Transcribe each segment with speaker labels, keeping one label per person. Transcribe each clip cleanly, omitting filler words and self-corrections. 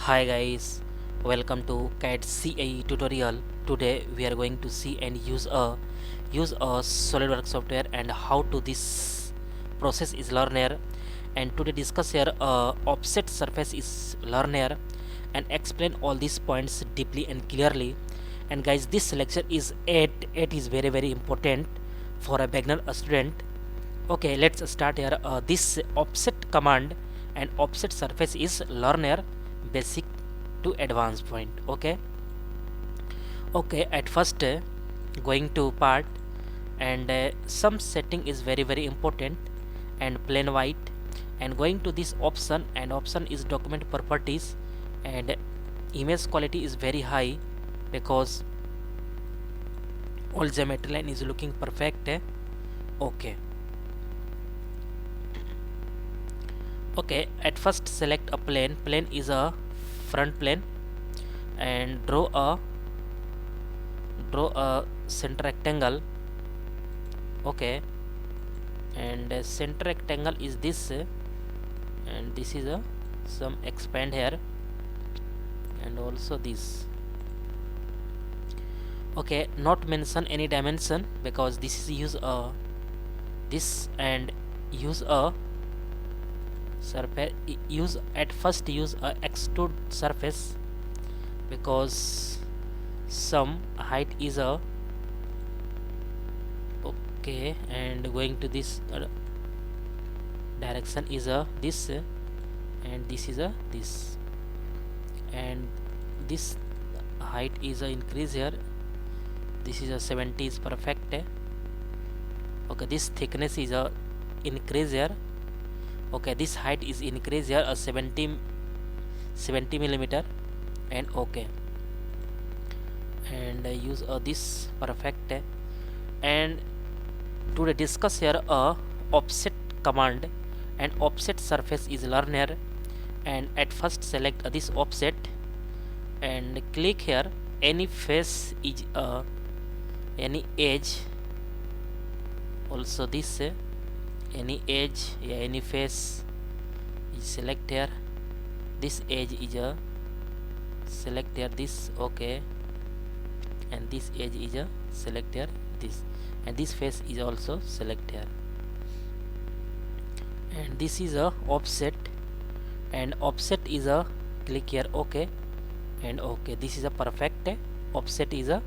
Speaker 1: Hi guys, welcome to CAD CAE tutorial. Today we are going to see and use a Solidworks software and how to this process is learner, and today discuss here offset surface is learner and explain all these points deeply and clearly. And guys, this lecture is 8 is very important for a beginner student. Okay, let's start here. This offset command and offset surface is learner basic to advanced point. Okay, at first going to part, and some setting is very important and plain white, and going to this option, and option is document properties, and image quality is very high because all geometry line is looking perfect. Okay. Okay, at first select a plane. Plane is a front plane, and draw a center rectangle. Okay, and center rectangle is this, and this is a some expand here, and also this. Okay, not mention any dimension because this is use a this, and use a surface, use at first use a extrude surface because some height is a okay, and going to this direction is a this, and this is a this, and this height is a increase here. This is a 70 is perfect. Okay, this thickness is a increase here. Okay, this height is increase here a 70 millimeter, and okay, and use this perfect. And today discuss here a offset command and offset surface is learner, and at first select this offset and click here. Any face is any edge, also this any edge, yeah, any face is select here. This edge is a select here this. Okay, and this edge is a select here this, and this face is also select here, and this is a offset, and offset is a click here. Okay, and okay, this is a perfect offset is a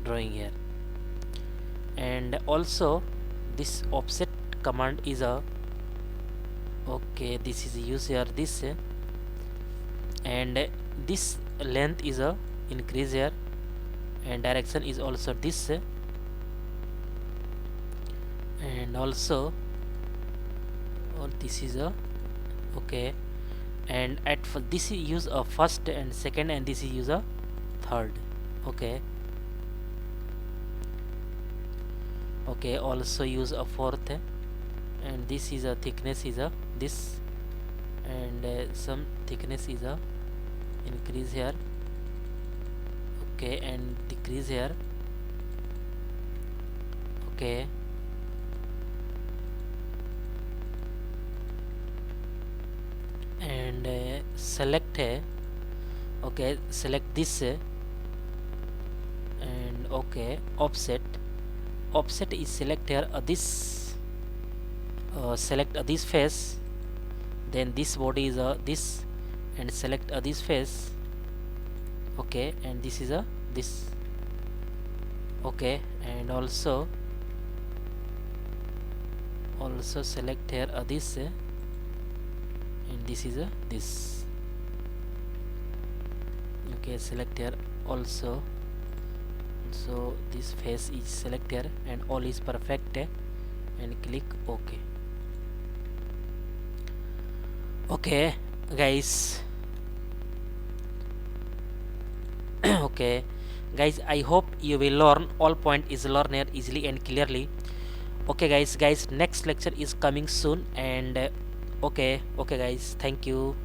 Speaker 1: drawing here, and also this offset command is a okay, this is use here this, and this length is a increase here, and direction is also this, and also this is a okay, and at this is use a first and second, and this is use a third. Okay, okay, also use a fourth, and this is a thickness is a this, and some thickness is a increase here. Okay, and decrease here. Okay, and select okay, select this, and okay, offset is select here this, select this face, then this body is this, and select this face. Okay, and this is a this. Okay, and also select here this, and this is a this. Okay, select here also, so this face is select here, and all is perfect, and click OK. Okay guys, okay guys, I hope you will learn all point is learner easily and clearly. Okay guys, next lecture is coming soon, and okay guys, thank you.